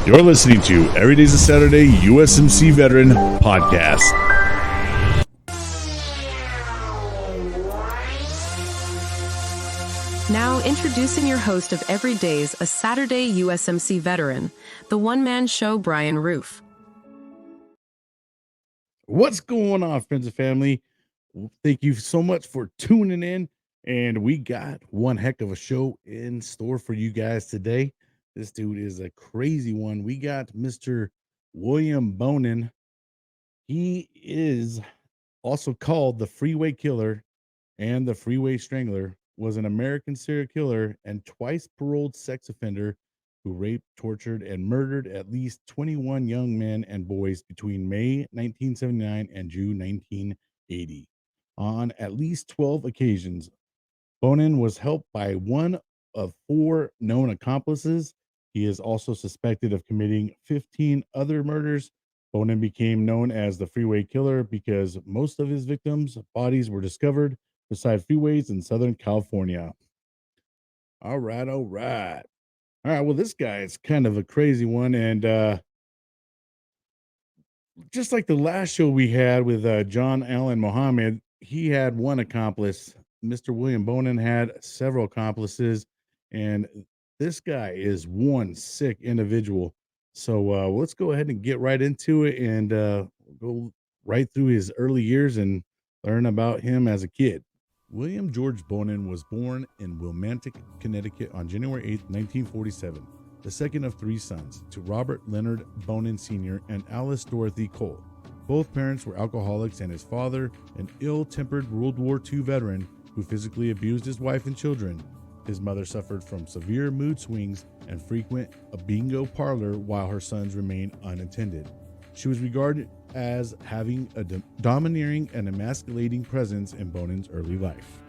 You're listening to Every Day's a Saturday USMC Veteran Podcast. Now introducing your host of Every Day's a Saturday USMC Veteran, the one-man show Brian Roof. What's going on, friends and family? Thank you so much for tuning in, and we got one heck of a show in store for you guys today. This dude is a crazy one. We got Mr. William Bonin. He is also called the Freeway Killer and the Freeway Strangler, was an American serial killer and twice paroled sex offender who raped, tortured, and murdered at least 21 young men and boys between May 1979 and June 1980. On at least 12 occasions, Bonin was helped by one of four known accomplices. He is also suspected of committing 15 other murders. Bonin became known as the Freeway Killer because most of his victims' bodies were discovered beside freeways in Southern California. All right, all right. All right, well, this guy is kind of a crazy one. And just like the last show we had with John Allen Muhammad, he had one accomplice. Mr. William Bonin had several accomplices. And this guy is one sick individual. So let's go ahead and get right into it and go right through his early years and learn about him as a kid. William George Bonin was born in Wilmington, Connecticut on January 8, 1947, the second of three sons, to Robert Leonard Bonin Sr. and Alice Dorothy Cole. Both parents were alcoholics, and his father, an ill-tempered World War II veteran who physically abused his wife and children. His mother suffered from severe mood swings and frequent a bingo parlor while her sons remained unattended. She was regarded as having a domineering and emasculating presence in Bonin's early life.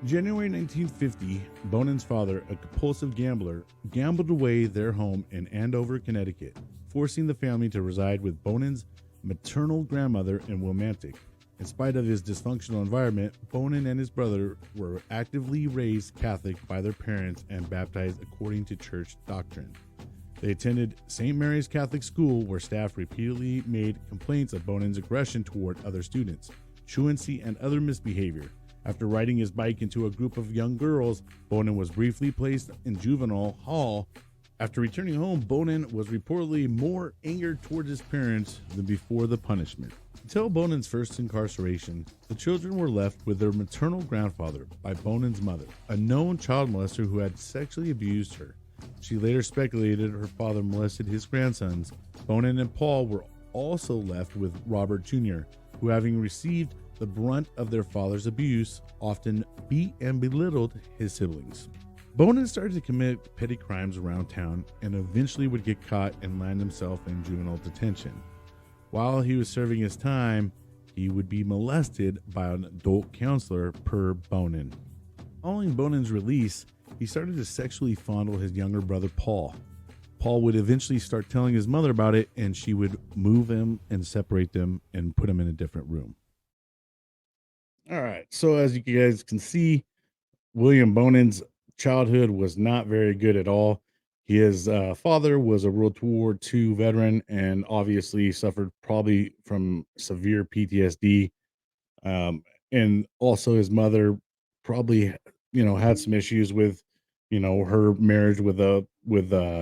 January 1950, Bonin's father, a compulsive gambler, gambled away their home in Andover, Connecticut, forcing the family to reside with Bonin's maternal grandmother in Wilmington. In spite of his dysfunctional environment, Bonin and his brother were actively raised Catholic by their parents and baptized according to church doctrine. They attended St. Mary's Catholic School, where staff repeatedly made complaints of Bonin's aggression toward other students, truancy, and other misbehavior. After riding his bike into a group of young girls, Bonin was briefly placed in juvenile hall. After returning home, Bonin was reportedly more angered toward his parents than before the punishment. Until Bonin's first incarceration, the children were left with their maternal grandfather by Bonin's mother, a known child molester who had sexually abused her. She later speculated her father molested his grandsons. Bonin and Paul were also left with Robert Jr., who, having received the brunt of their father's abuse, often beat and belittled his siblings. Bonin started to commit petty crimes around town and eventually would get caught and land himself in juvenile detention. While he was serving his time, he would be molested by an adult counselor per Bonin. Following Bonin's release, he started to sexually fondle his younger brother, Paul. Paul would eventually start telling his mother about it, and she would move him and separate them and put him in a different room. All right. So as you guys can see, William Bonin's childhood was not very good at all. His father was a World War II veteran and obviously suffered probably from severe PTSD. And also his mother probably, had some issues with, her marriage with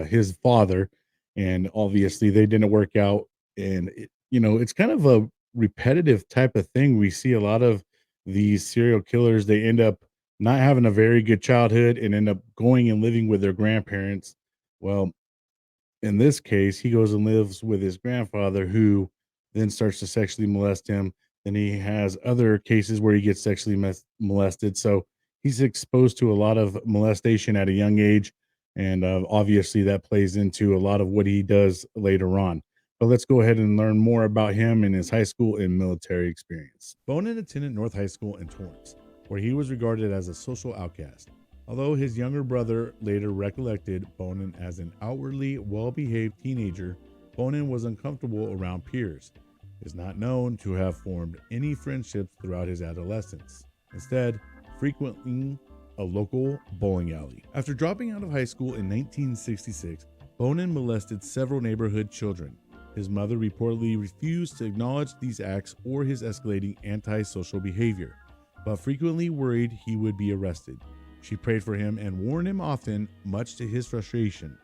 his father. And obviously they didn't work out. And, it's kind of a repetitive type of thing. We see a lot of these serial killers. They end up not having a very good childhood and end up going and living with their grandparents. Well, in this case, he goes and lives with his grandfather, who then starts to sexually molest him. Then he has other cases where he gets sexually molested. So he's exposed to a lot of molestation at a young age. And obviously that plays into a lot of what he does later on. But let's go ahead and learn more about him and his high school and military experience. Bonin attended North High School in Torrance, where he was regarded as a social outcast. Although his younger brother later recollected Bonin as an outwardly well-behaved teenager, Bonin was uncomfortable around peers. He is not known to have formed any friendships throughout his adolescence, instead frequenting a local bowling alley. After dropping out of high school in 1966, Bonin molested several neighborhood children. His mother reportedly refused to acknowledge these acts or his escalating antisocial behavior, but frequently worried he would be arrested. She prayed for him and warned him often, much to his frustration.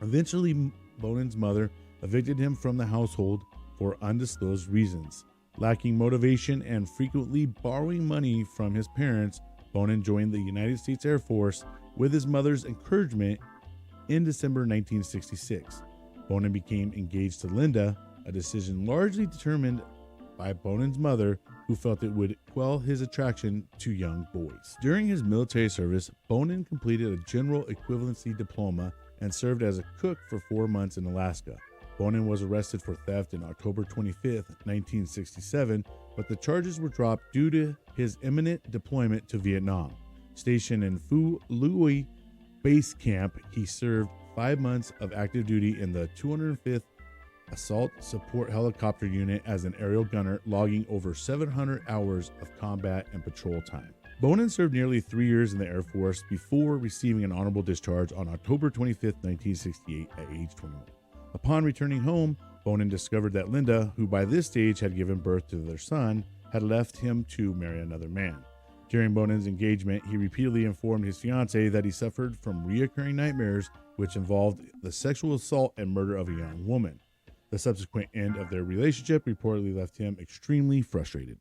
Eventually, Bonin's mother evicted him from the household for undisclosed reasons. Lacking motivation and frequently borrowing money from his parents, Bonin joined the United States Air Force with his mother's encouragement in December 1966. Bonin became engaged to Linda, a decision largely determined by Bonin's mother, who felt it would quell his attraction to young boys. During his military service, Bonin completed a general equivalency diploma and served as a cook for 4 months in Alaska. Bonin was arrested for theft in October 25, 1967, but the charges were dropped due to his imminent deployment to Vietnam. Stationed in Phu Lui Base Camp, he served 5 months of active duty in the 205th Assault Support Helicopter Unit as an aerial gunner, logging over 700 hours of combat and patrol time. Bonin served nearly 3 years in the Air Force before receiving an honorable discharge on October 25, 1968 at age 21. Upon returning home, Bonin discovered that Linda, who by this stage had given birth to their son, had left him to marry another man. During Bonin's engagement, he repeatedly informed his fiancée that he suffered from recurring nightmares which involved the sexual assault and murder of a young woman. The subsequent end of their relationship reportedly left him extremely frustrated.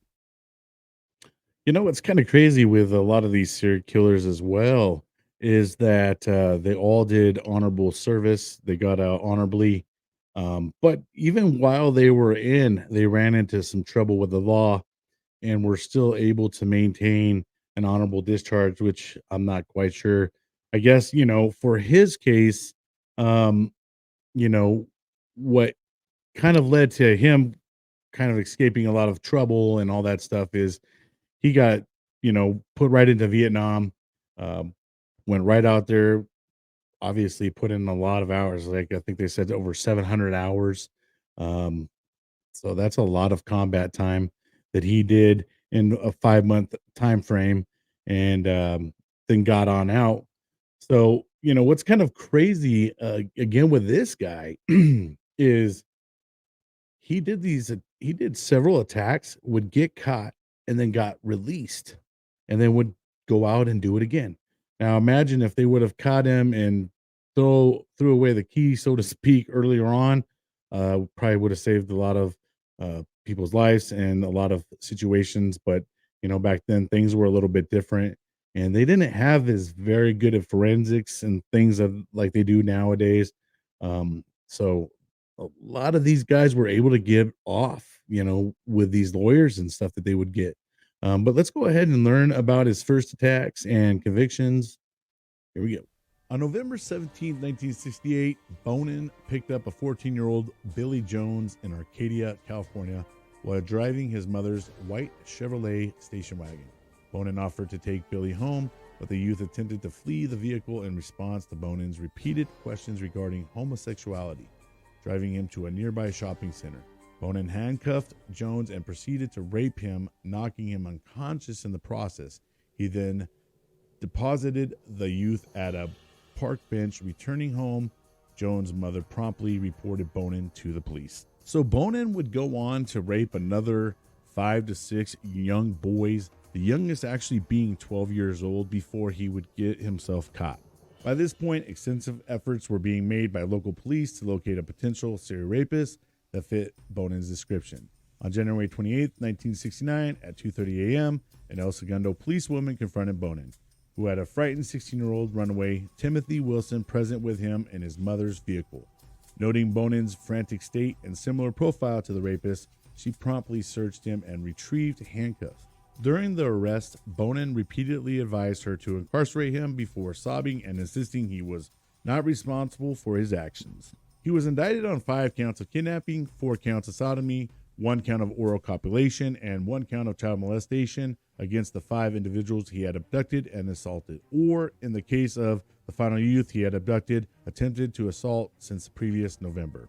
You know what's kind of crazy with a lot of these serial killers as well is that they all did honorable service. They got out honorably. But even while they were in, they ran into some trouble with the law and were still able to maintain an honorable discharge, which I'm not quite sure. I guess, for his case, um, you know, what kind of led to him kind of escaping a lot of trouble and all that stuff is he got, put right into Vietnam, um, went right out there, obviously put in a lot of hours. Like I think they said over 700 hours. Um, so that's a lot of combat time that he did in a 5 month time frame, and then got on out. So what's kind of crazy again with this guy is he did several attacks, would get caught, and then got released, and then would go out and do it again. Now imagine if they would have caught him and threw away the key, so to speak, earlier on, probably would have saved a lot of people's lives and a lot of situations. But back then things were a little bit different, and they didn't have as very good at forensics and things of like they do nowadays. So a lot of these guys were able to get off, with these lawyers and stuff that they would get. But let's go ahead and learn about his first attacks and convictions. Here we go. On November 17, 1968, Bonin picked up a 14-year-old Billy Jones in Arcadia, California, while driving his mother's white Chevrolet station wagon. Bonin offered to take Billy home, but the youth attempted to flee the vehicle in response to Bonin's repeated questions regarding homosexuality, driving him to a nearby shopping center. Bonin handcuffed Jones and proceeded to rape him, knocking him unconscious in the process. He then deposited the youth at a park bench. Returning home, Jones' mother promptly reported Bonin to the police. So Bonin would go on to rape another 5 to 6 young boys, the youngest actually being 12 years old, before he would get himself caught. By this point, extensive efforts were being made by local police to locate a potential serial rapist that fit Bonin's description. On January 28, 1969, at 2:30 a.m., an El Segundo policewoman confronted Bonin, who had a frightened 16-year-old runaway, Timothy Wilson, present with him in his mother's vehicle. Noting Bonin's frantic state and similar profile to the rapist, she promptly searched him and retrieved handcuffs. During the arrest, Bonin repeatedly advised her to incarcerate him before sobbing and insisting he was not responsible for his actions. He was indicted on 5 counts of kidnapping, 4 counts of sodomy, 1 count of oral copulation, and 1 count of child molestation against the 5 individuals he had abducted and assaulted, or in the case of the final youth he had abducted, attempted to assault since the previous November.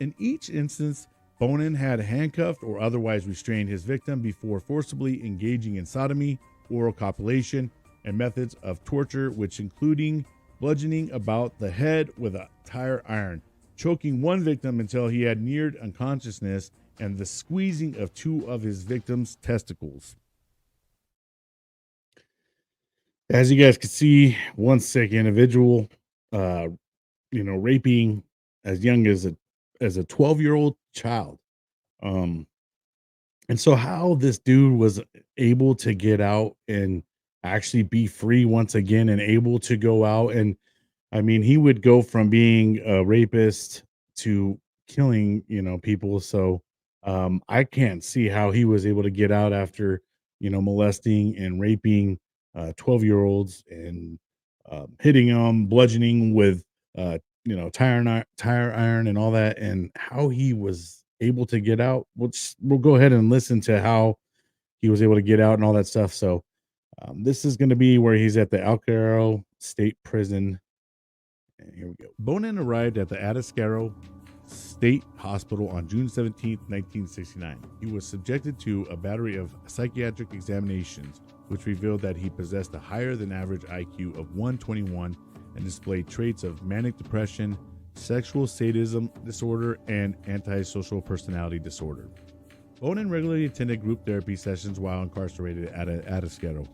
In each instance, Bonin had handcuffed or otherwise restrained his victim before forcibly engaging in sodomy, oral copulation, and methods of torture, which including bludgeoning about the head with a tire iron, choking one victim until he had neared unconsciousness, and the squeezing of two of his victims' testicles. As you guys can see, one sick individual, uh, raping as young as a 12-year-old child. Um, and so how this dude was able to get out and actually be free once again and able to go out and I mean, he would go from being a rapist to killing, people. So I can't see how he was able to get out after, molesting and raping 12-year-olds and hitting them, bludgeoning with, tire iron and all that, and how he was able to get out. We'll go ahead and listen to how he was able to get out and all that stuff. So this is going to be where he's at the Alcaro State Prison. And here we go. Bonin arrived at the Atascaro State Hospital on June 17th, 1969. He was subjected to a battery of psychiatric examinations, which revealed that he possessed a higher than average IQ of 121 and displayed traits of manic depression, sexual sadism disorder, and antisocial personality disorder. Bonin regularly attended group therapy sessions while incarcerated at Atascaro.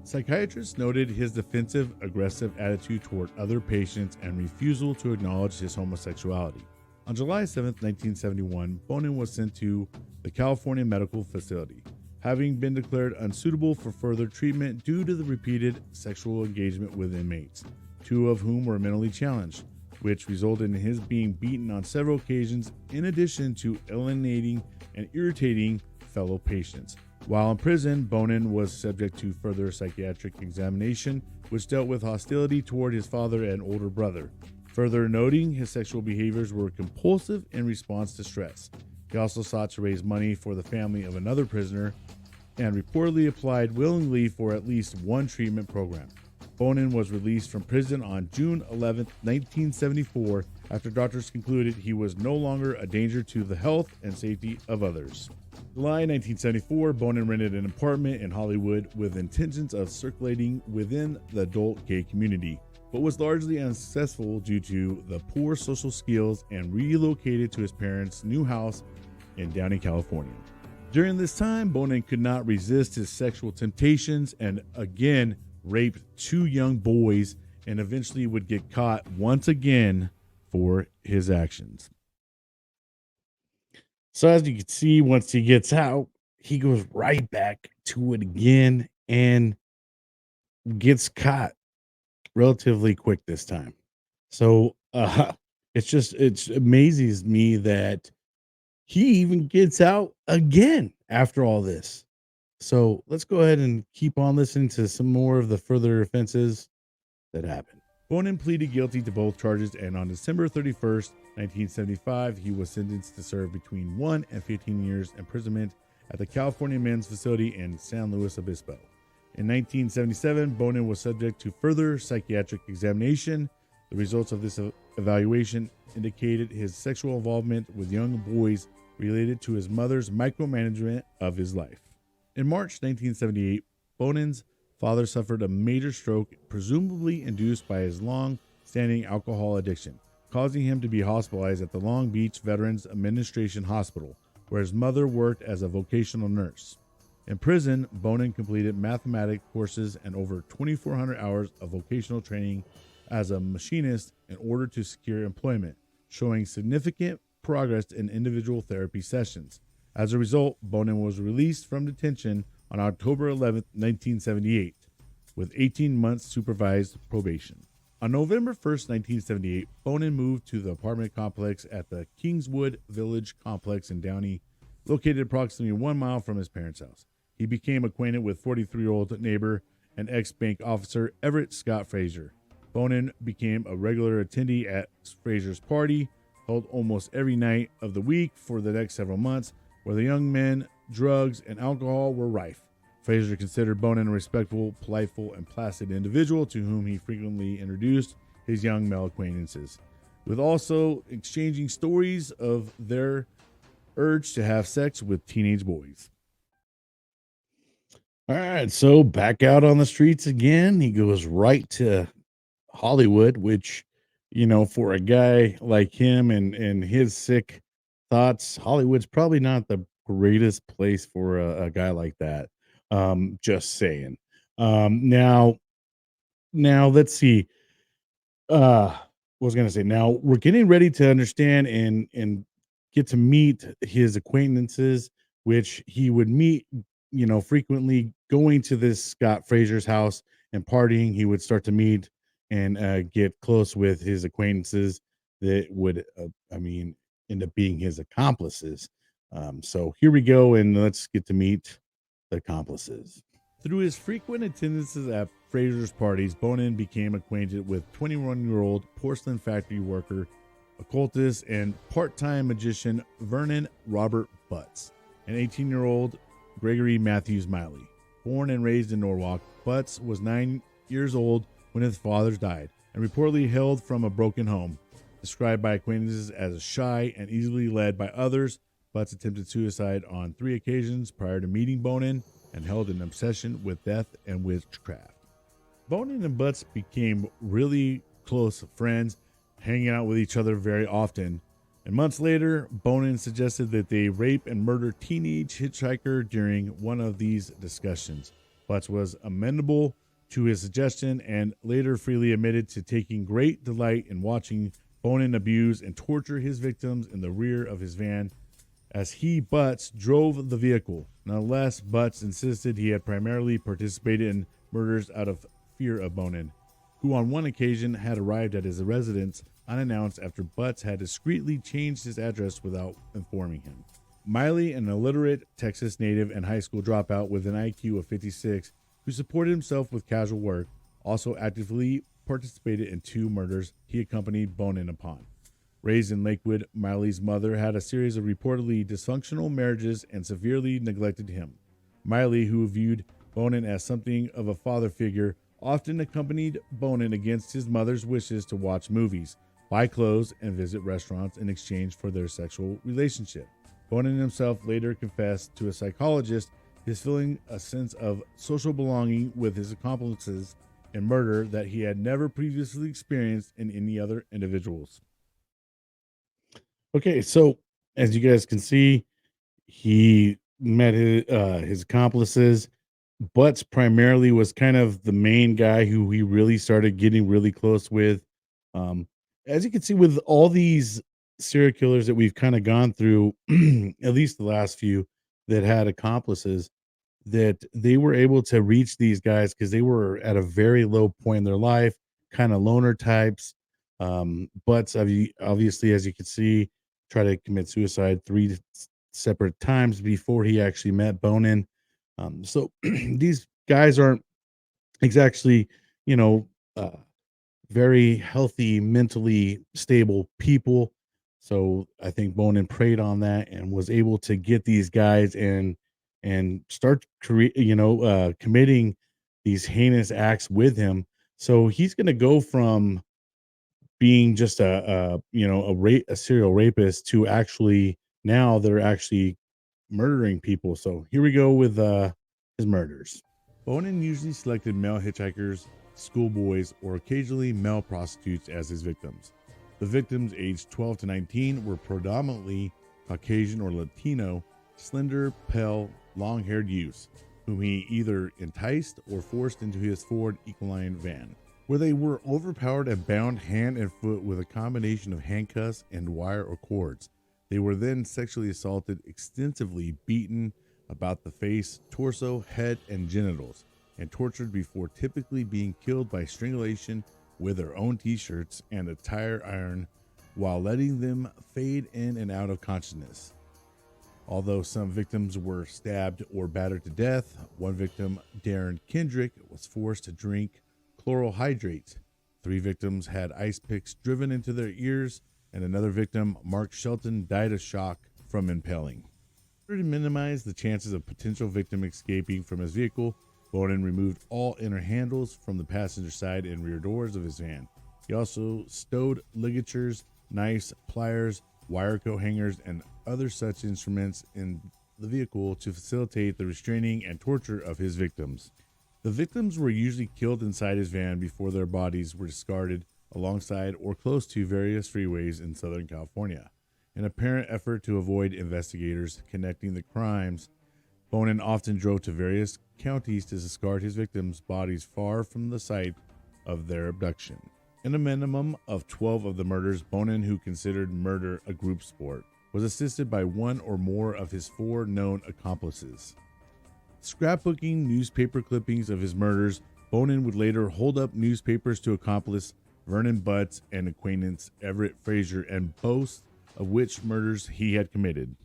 Psychiatrists noted his defensive, aggressive attitude toward other patients and refusal to acknowledge his homosexuality. On July 7, 1971, Bonin was sent to the California Medical Facility, having been declared unsuitable for further treatment due to the repeated sexual engagement with inmates, two of whom were mentally challenged, which resulted in his being beaten on several occasions in addition to alienating and irritating fellow patients. While in prison, Bonin was subject to further psychiatric examination, which dealt with hostility toward his father and older brother, further noting his sexual behaviors were compulsive in response to stress. He also sought to raise money for the family of another prisoner and reportedly applied willingly for at least one treatment program. Bonin was released from prison on June 11, 1974, after doctors concluded he was no longer a danger to the health and safety of others. July 1974, Bonin rented an apartment in Hollywood with intentions of circulating within the adult gay community, but was largely unsuccessful due to the poor social skills and relocated to his parents' new house in Downey, California. During this time, Bonin could not resist his sexual temptations and again raped two young boys and eventually would get caught once again for his actions. So as you can see, once he gets out, he goes right back to it again and gets caught relatively quick this time. So it amazes me that he even gets out again after all this. So let's go ahead and keep on listening to some more of the further offenses that happened. Bonin pleaded guilty to both charges, and on December 31st, 1975, he was sentenced to serve between 1 and 15 years imprisonment at the California Men's Facility in San Luis Obispo. In 1977, Bonin was subject to further psychiatric examination. The results of this evaluation indicated his sexual involvement with young boys related to his mother's micromanagement of his life. In March 1978, Bonin's father suffered a major stroke, presumably induced by his long-standing alcohol addiction, causing him to be hospitalized at the Long Beach Veterans Administration Hospital, where his mother worked as a vocational nurse. In prison, Bonin completed mathematics courses and over 2,400 hours of vocational training as a machinist in order to secure employment, showing significant progress in individual therapy sessions. As a result, Bonin was released from detention on October 11, 1978, with 18 months supervised probation. On November 1st, 1978, Bonin moved to the apartment complex at the Kingswood Village complex in Downey, located approximately 1 mile from his parents' house. He became acquainted with 43-year-old neighbor and ex-bank officer Everett Scott Frazier. Bonin became a regular attendee at Frazier's party, held almost every night of the week for the next several months, where the young men, drugs, and alcohol were rife. Frazier considered Bonin a respectful, politeful, and placid individual to whom he frequently introduced his young male acquaintances, with also exchanging stories of their urge to have sex with teenage boys. All right, so back out on the streets again. He goes right to Hollywood, which, for a guy like him and his sick thoughts, Hollywood's probably not the greatest place for a guy like that. Just saying. Now, let's see. What was I gonna say? Now we're getting ready to understand and get to meet his acquaintances, which he would meet, frequently going to this Scott Fraser's house and partying. He would start to meet and get close with his acquaintances that would, end up being his accomplices. So here we go, and let's get to meet the accomplices. Through his frequent attendances at Fraser's parties, Bonin became acquainted with 21-year-old porcelain factory worker, occultist, and part-time magician Vernon Robert Butts, and 18-year-old Gregory Matthews Miley. Born and raised in Norwalk, Butts was 9 years old when his father died, and reportedly hailed from a broken home. Described by acquaintances as shy and easily led by others, Butts attempted suicide on 3 occasions prior to meeting Bonin, and held an obsession with death and witchcraft. Bonin and Butts became really close friends, hanging out with each other very often. And months later, Bonin suggested that they rape and murder teenage hitchhiker during one of these discussions. Butts was amenable to his suggestion and later freely admitted to taking great delight in watching Bonin abuse and torture his victims in the rear of his van as he, Butts, drove the vehicle. Nonetheless, Butts insisted he had primarily participated in murders out of fear of Bonin, who on one occasion had arrived at his residence unannounced after Butts had discreetly changed his address without informing him. Miley, an illiterate Texas native and high school dropout with an IQ of 56, who supported himself with casual work, also actively participated in 2 murders he accompanied Bonin upon. Raised in Lakewood, Miley's mother had a series of reportedly dysfunctional marriages and severely neglected him. Miley, who viewed Bonin as something of a father figure, often accompanied Bonin against his mother's wishes to watch movies, buy clothes, and visit restaurants in exchange for their sexual relationship. Bonin himself later confessed to a psychologist his feeling a sense of social belonging with his accomplices in murder that he had never previously experienced in any other individuals. Okay, so as you guys can see, he met his accomplices. Butts primarily was kind of the main guy who he really started getting really close with. Um, as you can see, with all these serial killers that we've kind of gone through, at least the last few that had accomplices, that they were able to reach these guys because they were at a very low point in their life, kind of loner types. Butts, obviously, as you can see, try to commit suicide 3 separate times before he actually met Bonin. So these guys aren't exactly, you know, uh, very healthy, mentally stable people. So I think Bonin preyed on that and was able to get these guys and start committing these heinous acts with him. So he's going to go from being just a serial rapist to actually now they're actually murdering people. So here we go with his murders. Bonin usually selected male hitchhikers, schoolboys, or occasionally male prostitutes as his victims. The victims, aged 12 to 19, were predominantly Caucasian or Latino, slender, pale, long-haired youths, whom he either enticed or forced into his Ford Econoline van, where they were overpowered and bound hand and foot with a combination of handcuffs and wire or cords. They were then sexually assaulted, extensively beaten about the face, torso, head, and genitals, and tortured before typically being killed by strangulation with their own t-shirts and a tire iron while letting them fade in and out of consciousness. Although some victims were stabbed or battered to death, one victim, Darren Kendrick, was forced to drink chloral hydrate. 3 victims had ice picks driven into their ears, and another victim, Mark Shelton, died of shock from impaling. In order to minimize the chances of potential victim escaping from his vehicle, Bonin removed all inner handles from the passenger side and rear doors of his van. He also stowed ligatures, knives, pliers, wire coat hangers, and other such instruments in the vehicle to facilitate the restraining and torture of his victims. The victims were usually killed inside his van before their bodies were discarded alongside or close to various freeways in Southern California. In an apparent effort to avoid investigators connecting the crimes, Bonin often drove to various counties to discard his victims' bodies far from the site of their abduction. In a minimum of 12 of the murders, Bonin, who considered murder a group sport, was assisted by one or more of his 4 known accomplices. Scrapbooking newspaper clippings of his murders, Bonin would later hold up newspapers to accomplice Vernon Butts and acquaintance Everett Frazier and boast of which murders he had committed.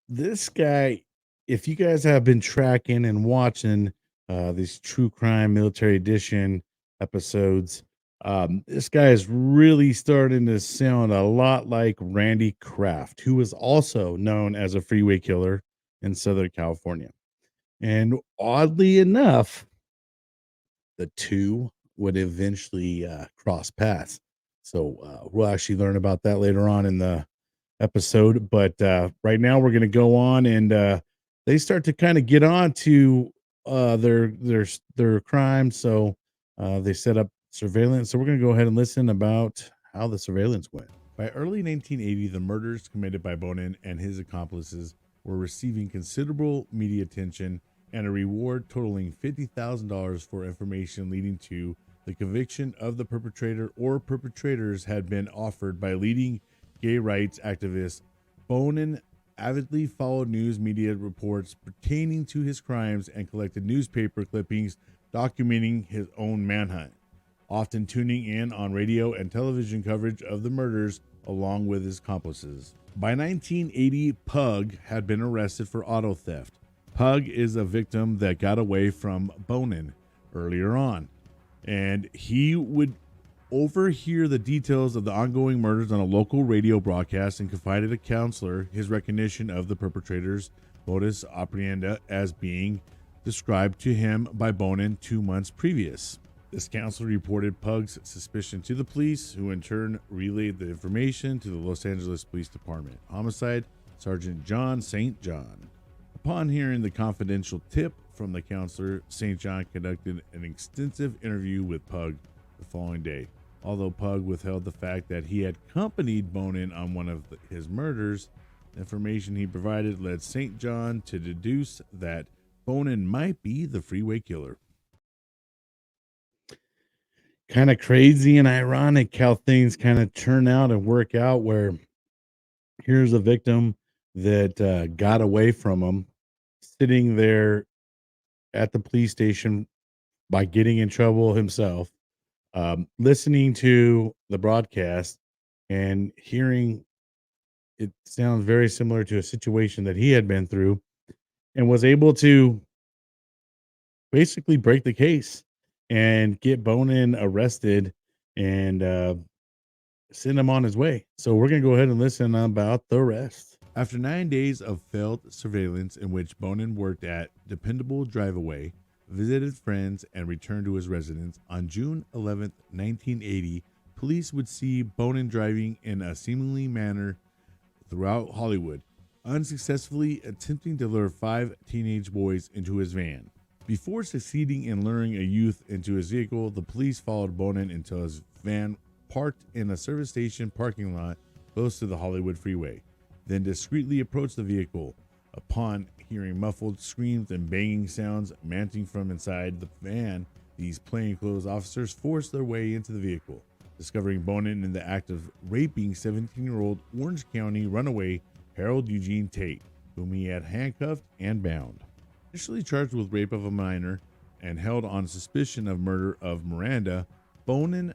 This guy, if you guys have been tracking and watching these true crime military edition episodes, this guy is really starting to sound a lot like Randy Kraft, who was also known as a freeway killer in Southern California. And oddly enough, the two would eventually cross paths. So we'll actually learn about that later on in the episode. But right now, we're going to go on, and they start to kind of get on to their crime. So they set up surveillance. So we're going to go ahead and listen about how the surveillance went. By early 1980, the murders committed by Bonin and his accomplices were receiving considerable media attention and a reward totaling $50,000 for information leading to the conviction of the perpetrator or perpetrators had been offered by leading gay rights activist. Bonin avidly followed news media reports pertaining to his crimes and collected newspaper clippings documenting his own manhunt, often tuning in on radio and television coverage of the murders along with his accomplices. By 1980, Pug had been arrested for auto theft. Pug is a victim that got away from Bonin earlier on, and he would overhear the details of the ongoing murders on a local radio broadcast and confided a counselor his recognition of the perpetrators' modus operandi as being described to him by Bonin 2 months previous. This counselor reported Pug's suspicion to the police, who in turn relayed the information to the Los Angeles Police Department Homicide Sergeant John St. John. Upon hearing the confidential tip from the counselor, St. John conducted an extensive interview with Pug the following day. Although Pug withheld the fact that he had accompanied Bonin on one of his murders, the information he provided led St. John to deduce that Bonin might be the Freeway Killer. Kind of crazy and ironic how things kind of turn out and work out, where here's a victim that got away from him, sitting there at the police station by getting in trouble himself, listening to the broadcast and hearing it sounds very similar to a situation that he had been through, and was able to basically break the case and get Bonin arrested and send him on his way. So we're going to go ahead and listen about the rest. After 9 days of failed surveillance in which Bonin worked at dependable drive-away, visited friends, and returned to his residence, on June 11th, 1980, police would see Bonin driving in a seemingly manner throughout Hollywood, unsuccessfully attempting to lure 5 teenage boys into his van. Before succeeding in luring a youth into his vehicle, the police followed Bonin until his van parked in a service station parking lot close to the Hollywood freeway, then discreetly approached the vehicle. Upon hearing muffled screams and banging sounds emanating from inside the van, these plainclothes officers forced their way into the vehicle, discovering Bonin in the act of raping 17-year-old Orange County runaway Harold Eugene Tate, whom he had handcuffed and bound. Initially charged with rape of a minor and held on suspicion of murder of Miranda, Bonin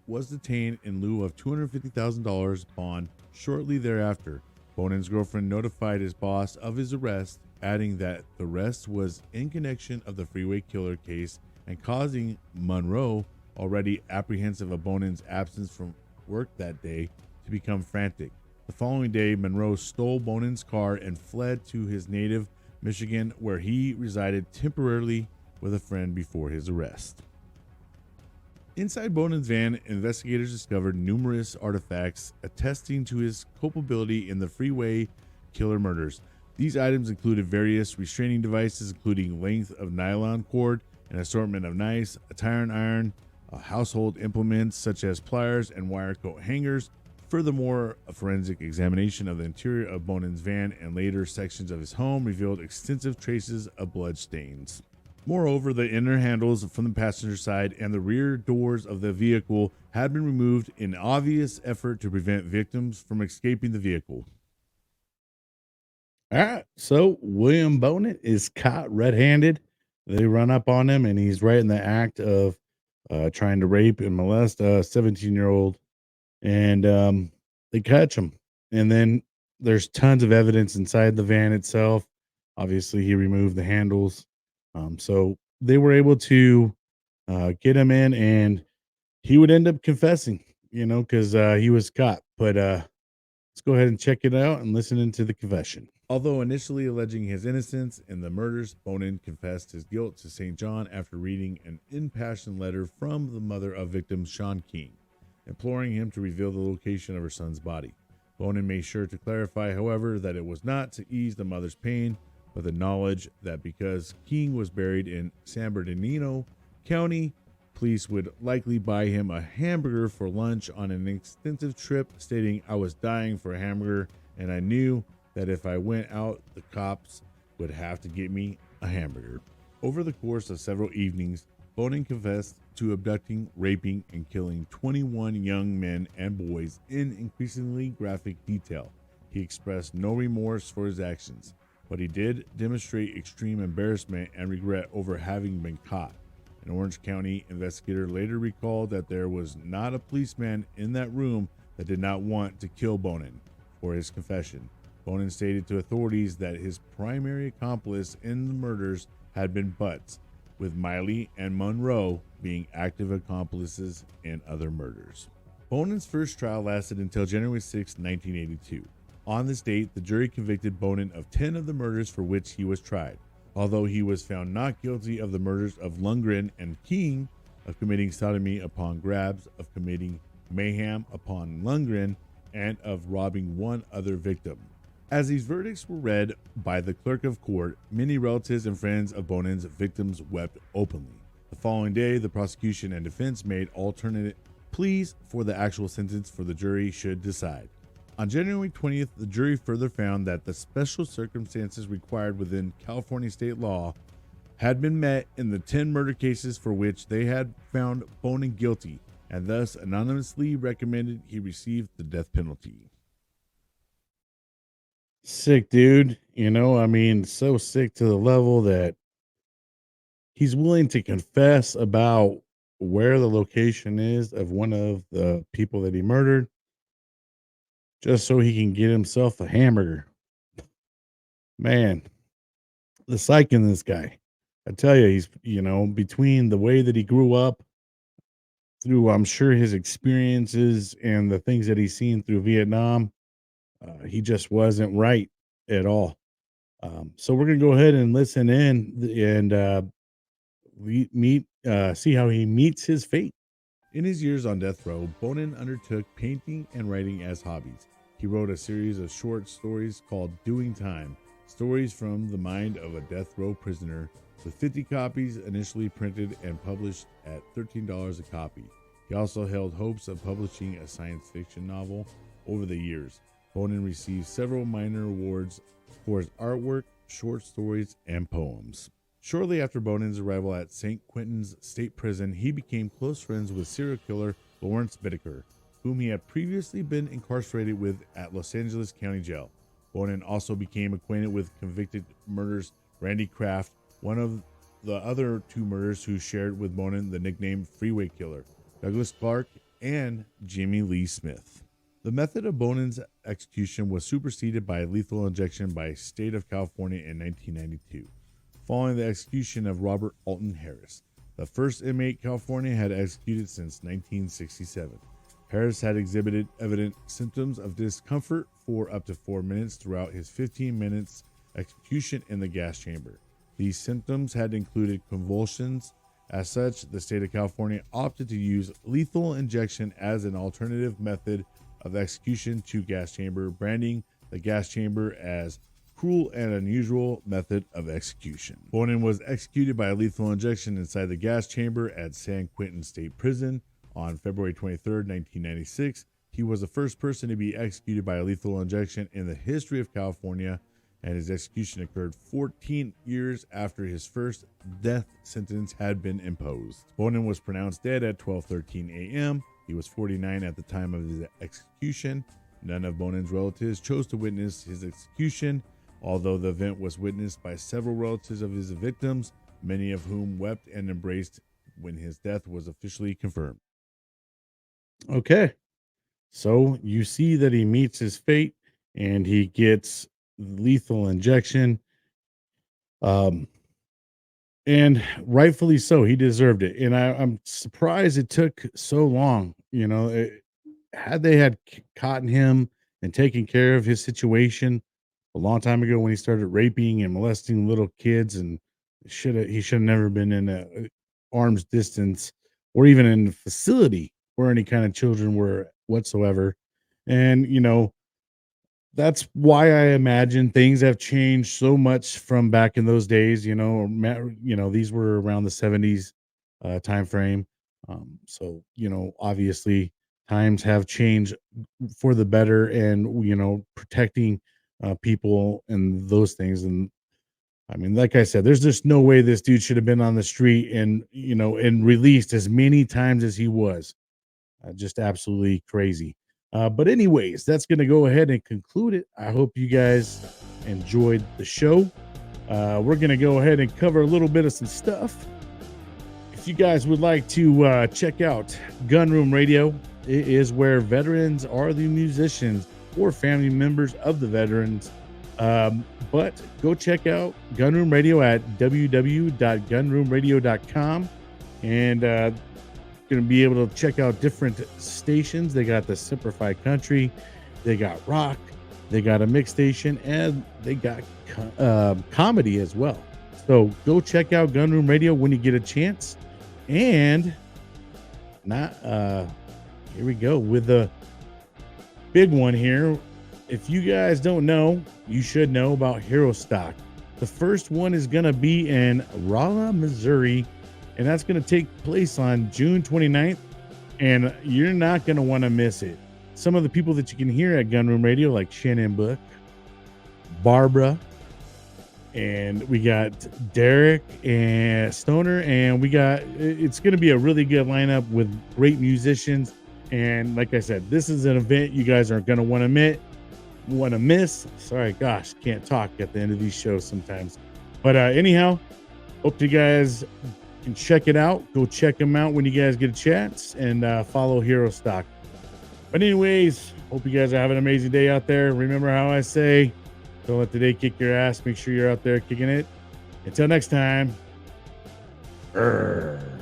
was detained in lieu of $250,000 bond shortly thereafter. Bonin's girlfriend notified his boss of his arrest, adding that the arrest was in connection of the Freeway Killer case and causing Monroe, already apprehensive of Bonin's absence from work that day, to become frantic. The following day, Monroe stole Bonin's car and fled to his native Michigan, where he resided temporarily with a friend before his arrest. Inside Bonin's van, investigators discovered numerous artifacts attesting to his culpability in the Freeway Killer murders. These items included various restraining devices, including length of nylon cord, an assortment of knives, a tire iron, household implements such as pliers and wire coat hangers. Furthermore, a forensic examination of the interior of Bonin's van and later sections of his home revealed extensive traces of blood stains. Moreover, the inner handles from the passenger side and the rear doors of the vehicle had been removed in obvious effort to prevent victims from escaping the vehicle. All right, so William Bonin is caught red-handed. They run up on him, and he's right in the act of trying to rape and molest a 17-year-old, and they catch him. And then there's tons of evidence inside the van itself. Obviously, he removed the handles, so they were able to get him in, and he would end up confessing, because he was caught. But let's go ahead and check it out and listen into the confession. Although initially alleging his innocence in the murders, Bonin confessed his guilt to St. John after reading an impassioned letter from the mother of victim Sean King, imploring him to reveal the location of her son's body. Bonin made sure to clarify, however, that it was not to ease the mother's pain, but the knowledge that because King was buried in San Bernardino County, police would likely buy him a hamburger for lunch on an extensive trip, stating, "I was dying for a hamburger, and I knew that if I went out, the cops would have to get me a hamburger." Over the course of several evenings, Bonin confessed to abducting, raping, and killing 21 young men and boys in increasingly graphic detail. He expressed no remorse for his actions, but he did demonstrate extreme embarrassment and regret over having been caught. An Orange County investigator later recalled that there was not a policeman in that room that did not want to kill Bonin for his confession. Bonin stated to authorities that his primary accomplice in the murders had been Butts, with Miley and Monroe being active accomplices in other murders. Bonin's first trial lasted until January 6, 1982. On this date, the jury convicted Bonin of 10 of the murders for which he was tried, although he was found not guilty of the murders of Lundgren and King, of committing sodomy upon Grabs, of committing mayhem upon Lundgren, and of robbing one other victim. As these verdicts were read by the clerk of court, many relatives and friends of Bonin's victims wept openly. The following day, the prosecution and defense made alternate pleas for the actual sentence for the jury should decide. On January 20th, the jury further found that the special circumstances required within California state law had been met in the 10 murder cases for which they had found Bonin guilty, and thus anonymously recommended he receive the death penalty. Sick, dude. So sick to the level that he's willing to confess about where the location is of one of the people that he murdered just so he can get himself a hamburger. Man, the psych in this guy. I tell you, he's, between the way that he grew up through, I'm sure, his experiences and the things that he's seen through Vietnam, he just wasn't right at all. So we're going to go ahead and listen in and see how he meets his fate. In his years on death row, Bonin undertook painting and writing as hobbies. He wrote a series of short stories called Doing Time, stories from the mind of a death row prisoner, with 50 copies initially printed and published at $13 a copy. He also held hopes of publishing a science fiction novel. Over the years, Bonin received several minor awards for his artwork, short stories, and poems. Shortly after Bonin's arrival at San Quentin State Prison, he became close friends with serial killer Lawrence Whitaker, whom he had previously been incarcerated with at Los Angeles County Jail. Bonin also became acquainted with convicted murderers Randy Kraft, one of the other two murderers who shared with Bonin the nickname Freeway Killer, Douglas Clark, and Jimmy Lee Smith. The method of Bonin's execution was superseded by lethal injection by state of California in 1992, following the execution of Robert Alton Harris, the first inmate California had executed since 1967. Harris had exhibited evident symptoms of discomfort for up to 4 minutes throughout his 15 minutes execution in the gas chamber. These symptoms had included convulsions. As such, the state of California opted to use lethal injection as an alternative method of execution to gas chamber, branding the gas chamber as cruel and unusual method of execution. Bonin was executed by lethal injection inside the gas chamber at San Quentin State Prison on February 23rd, 1996. He was the first person to be executed by a lethal injection in the history of California, and his execution occurred 14 years after his first death sentence had been imposed. Bonin was pronounced dead at 12:13 a.m. He was 49 at the time of his execution. None of Bonin's relatives chose to witness his execution, although the event was witnessed by several relatives of his victims, many of whom wept and embraced when his death was officially confirmed. Okay, so you see that he meets his fate and he gets lethal injection. Um, and rightfully so, he deserved it. And I'm surprised it took so long. Had they had caught him and taken care of his situation a long time ago when he started raping and molesting little kids, and he should have never been in a arm's distance or even in a facility where any kind of children were whatsoever. And that's why I imagine things have changed so much from back in those days. These were around the 70s time frame. So obviously times have changed for the better, and protecting people and those things. And I mean, like I said, there's just no way this dude should have been on the street and released as many times as he was. Just absolutely crazy. But anyways, that's going to go ahead and conclude it. I hope you guys enjoyed the show. We're going to go ahead and cover a little bit of some stuff. If you guys would like to check out Gunroom Radio, it is where veterans are the musicians or family members of the veterans. But go check out Gunroom Radio at www.gunroomradio.com, and going to be able to check out different stations. They got the Simplified Country, they got rock, they got a mix station, and they got comedy as well. So go check out Gunroom Radio when you get a chance. And here we go with the big one here. If you guys don't know, you should know about Hero Stock. The first one is going to be in Rolla, Missouri, and that's going to take place on June 29th, and you're not going to want to miss it. Some of the people that you can hear at Gunroom Radio, like Shannon Book, Barbara, and we got Derek and Stoner, and it's going to be a really good lineup with great musicians. And like I said, this is an event you guys aren't going to want to miss. Sorry, gosh, can't talk at the end of these shows sometimes. But anyhow, hope you guys can check it out. Go check them out when you guys get a chance, and follow Hero Stock. But anyways, hope you guys are having an amazing day out there. Remember how I say, don't let the day kick your ass. Make sure you're out there kicking it. Until next time. Urgh.